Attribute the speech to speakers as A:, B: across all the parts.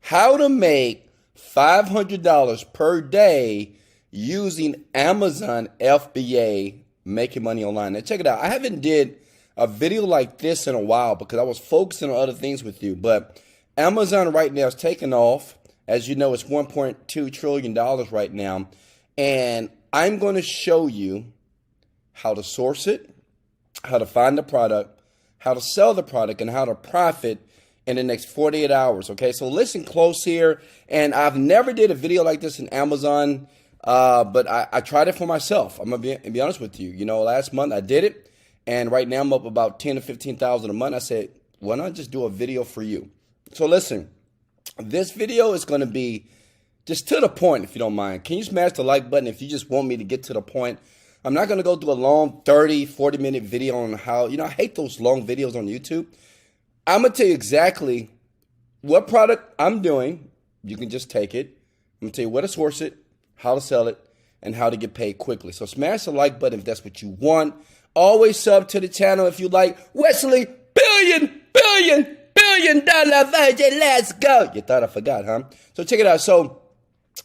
A: how to make $500 per day using Amazon FBA, making money online. Now check it out. I haven't did a video like this in a while because I was focusing on other things with you. But Amazon right now is taking off. As you know, it's $1.2 trillion right now. And I'm going to show you how to source it, how to find the product, how to sell the product, and how to profit in the next 48 hours. Okay, so listen close here. And I've never did a video like this in Amazon, but I tried it for myself. I'm going to be honest with you. You know, last month I did it. And right now I'm up about 10 to 15,000 a month. I said, why not just do a video for you? So listen, this video is going to be just to the point, if you don't mind. Can you smash the like button if you just want me to get to the point? I'm not going to go through a long 30, 40-minute video on how, I hate those long videos on YouTube. I'm going to tell you exactly what product I'm doing. You can just take it. I'm going to tell you where to source it, how to sell it, and how to get paid quickly. So smash the like button if that's what you want. Always sub to the channel if you like. Wesley, billion dollar virgin, let's go. You thought I forgot, huh? So check it out. So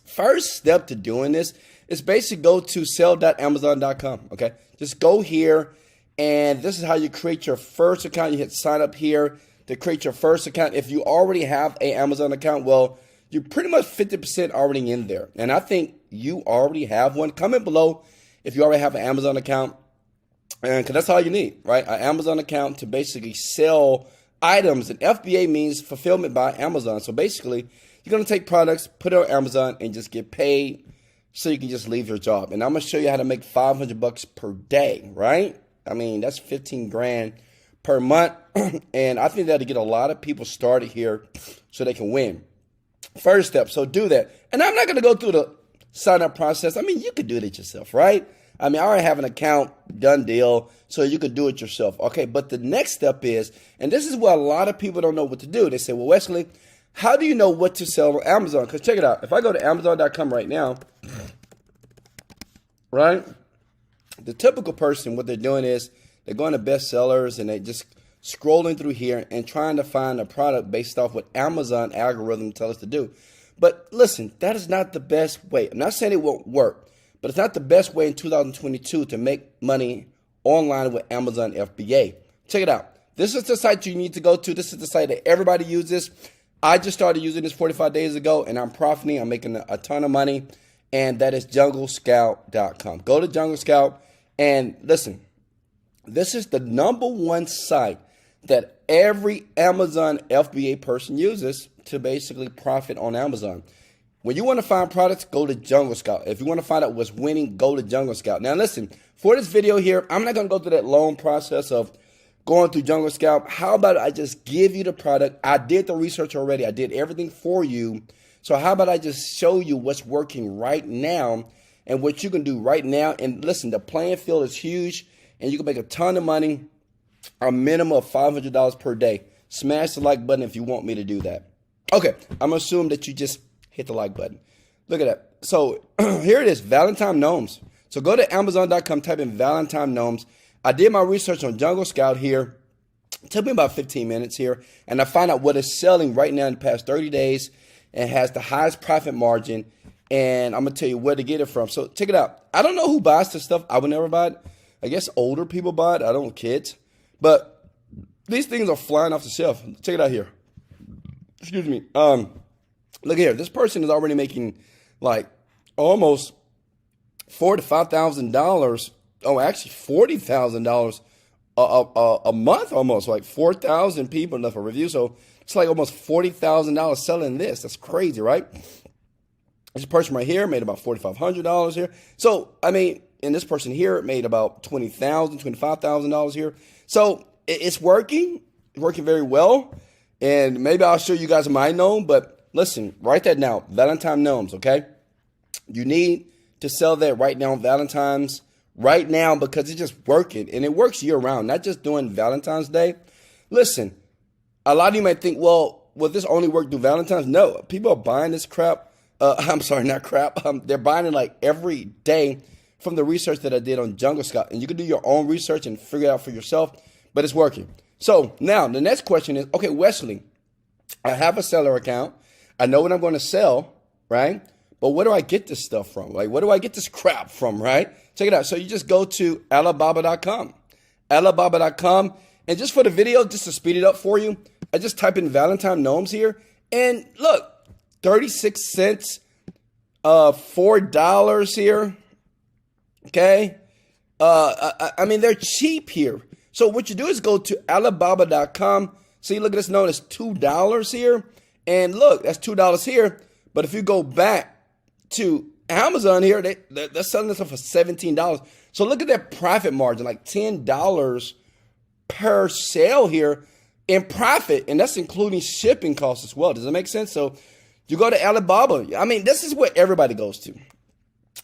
A: first step to doing this is basically go to sell.amazon.com, okay? Just go here, and this is how you create your first account. You hit sign up here to create your first account. If you already have an Amazon account, well, you're pretty much 50% already in there. And I think you already have one. Comment below if you already have an Amazon account. And because that's all you need, right? An Amazon account to basically sell items. And FBA means fulfillment by Amazon. So basically, you're going to take products, put it on Amazon, and just get paid so you can just leave your job. And I'm going to show you how to make $500 per day, right? I mean, that's 15 grand per month. And I think that'll get a lot of people started here so they can win. First step, so do that. And I'm not going to go through the sign up process. I mean, you could do it yourself, right? I mean, I already have an account, done deal, so you could do it yourself. Okay, but the next step is, and this is what a lot of people don't know what to do. They say, well, Wesley, how do you know what to sell on Amazon? Because check it out. If I go to Amazon.com right now, right, the typical person, what they're doing is they're going to bestsellers and they're just scrolling through here and trying to find a product based off what Amazon algorithm tells us to do. But listen, that is not the best way. I'm not saying it won't work. But it's not the best way in 2022 to make money online with Amazon FBA. Check it out. This is the site you need to go to. This is the site that everybody uses. I just started using this 45 days ago, and I'm profiting. I'm making a ton of money, and that is junglescout.com. Go to Jungle Scout, and listen, this is the #1 site that every Amazon FBA person uses to basically profit on Amazon. When you want to find products, go to Jungle Scout. If you want to find out what's winning, go to Jungle Scout. Now listen, for this video here, I'm not going to go through that long process of going through Jungle Scout. How about I just give you the product? I did the research already. I did everything for you. So how about I just show you what's working right now and what you can do right now? And listen, the playing field is huge and you can make a ton of money, a minimum of $500 per day. Smash the like button if you want me to do that. Okay, I'm going to assume that you just hit the like button. Look at that. So here it is, Valentine Gnomes. So go to Amazon.com, type in Valentine Gnomes. I did my research on Jungle Scout here. It took me about 15 minutes here. And I found out what is selling right now in the past 30 days and has the highest profit margin. And I'm going to tell you where to get it from. So check it out. I don't know who buys this stuff. I would never buy it. I guess older people buy it. I don't, kids. But these things are flying off the shelf. Check it out here. Excuse me. Look here, this person is already making like almost $4,000 to $5,000. Oh, actually $40,000 a month, almost like 4,000 people left a review. So it's like almost $40,000 selling this. That's crazy, right? This person right here made about $4,500 here. So I mean, and this person here made about $20,000, $25,000 here. So it's working very well. And maybe I'll show you guys my gnome, but listen, write that now, Valentine Gnomes, okay? You need to sell that right now on Valentine's right now because it's just working. And it works year-round, not just during Valentine's Day. Listen, a lot of you might think, well, will this only work through Valentine's? No, people are buying this crap. I'm sorry, not crap. They're buying it like every day from the research that I did on Jungle Scout. And you can do your own research and figure it out for yourself, but it's working. So now the next question is, okay, Wesley, I have a seller account. I know what I'm going to sell, right? But where do I get this stuff from? Like, where do I get this crap from, right? Check it out. So you just go to Alibaba.com. Alibaba.com. And just for the video, just to speed it up for you, I just type in Valentine gnomes here. And look, 36 cents, $4 here. Okay. I mean, they're cheap here. So what you do is go to Alibaba.com. See, look at this note, it's $2 here. And look, that's $2 here. But if you go back to Amazon here, they're selling this stuff for $17. So look at that profit margin, like $10 per sale here in profit. And that's including shipping costs as well. Does that make sense? So you go to Alibaba. I mean, this is where everybody goes to.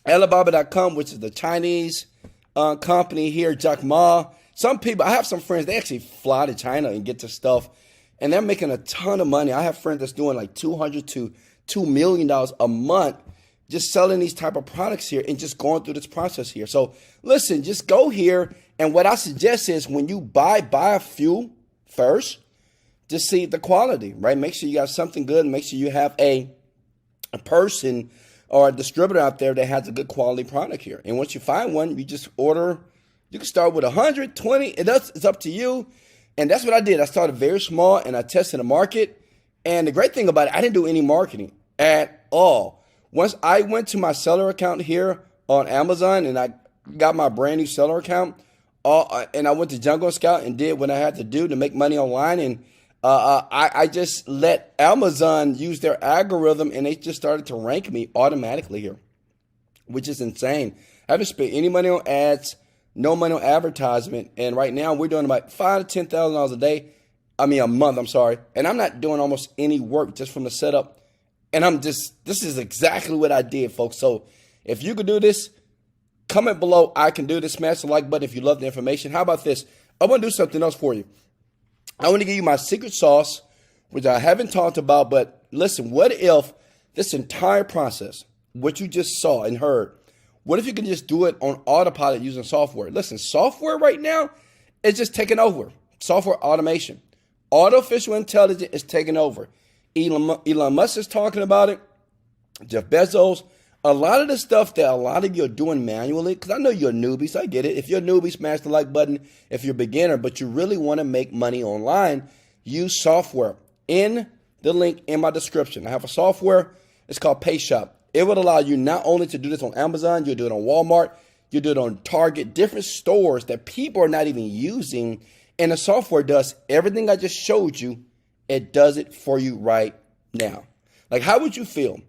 A: Alibaba.com, which is the Chinese company here, Jack Ma. Some people, I have some friends, they actually fly to China and get their stuff, and they're making a ton of money. I have friends that's doing like $200 to $2 million a month just selling these type of products here and just going through this process here. So listen, just go here, and what I suggest is when you buy a few first, just see the quality, right? Make sure you got something good, and make sure you have a person or a distributor out there that has a good quality product here. And once you find one, you just order. You can start with 120. It's up to you. And that's what I did. I started very small, and I tested the market. And the great thing about it, I didn't do any marketing at all. Once I went to my seller account here on Amazon, and I got my brand new seller account, and I went to Jungle Scout and did what I had to do to make money online. And I just let Amazon use their algorithm, and they just started to rank me automatically here, which is insane. I haven't spent any money on ads, no money on advertisement, and right now we're doing about $5,000 to $10,000 a day. A month, I'm sorry. And I'm not doing almost any work just from the setup. And this is exactly what I did, folks. So if you could do this, comment below, I can do this. Smash the like button if you love the information. How about this? I want to do something else for you. I want to give you my secret sauce, which I haven't talked about, but listen, what if this entire process, what you just saw and heard, what if you can just do it on autopilot using software? Listen, software right now is just taking over. Software automation. Artificial intelligence is taking over. Elon Musk is talking about it. Jeff Bezos. A lot of the stuff that a lot of you are doing manually, because I know you're newbies, I get it. If you're a newbie, smash the like button. If you're a beginner, but you really want to make money online, use software. In the link in my description, I have a software. It's called PayShop. It would allow you not only to do this on Amazon, you do it on Walmart, you do it on Target, different stores that people are not even using. And the software does everything I just showed you. It does it for you right now. Like, how would you feel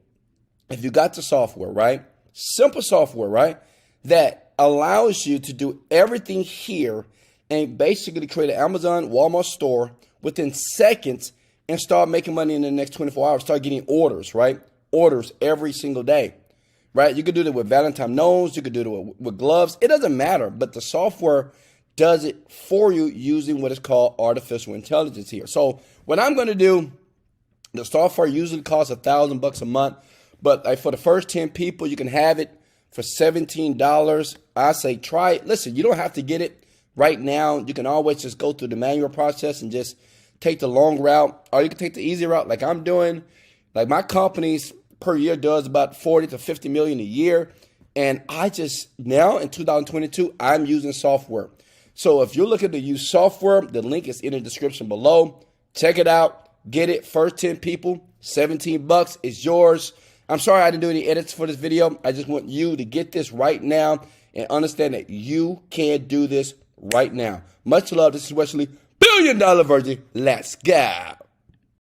A: if you got the software, right? Simple software, right? That allows you to do everything here and basically create an Amazon, Walmart store within seconds and start making money in the next 24 hours. Start getting orders, right? Orders every single day, right? You could do that with Valentine gnomes. You could do it with gloves. It doesn't matter, but the software does it for you using what is called artificial intelligence here. So what I'm going to do, the software usually costs $1,000 a month, but like for the first 10 people, you can have it for $17. I say try it. Listen, you don't have to get it right now. You can always just go through the manual process and just take the long route, or you can take the easy route like I'm doing. Like my companies per year does about 40 to 50 million a year. And I just now in 2022, I'm using software. So if you're looking to use software, the link is in the description below. Check it out. Get it. First 10 people, $17 is yours. I'm sorry I didn't do any edits for this video. I just want you to get this right now and understand that you can do this right now. Much love. This is Wesley, $1 Billion Virgin. Let's go.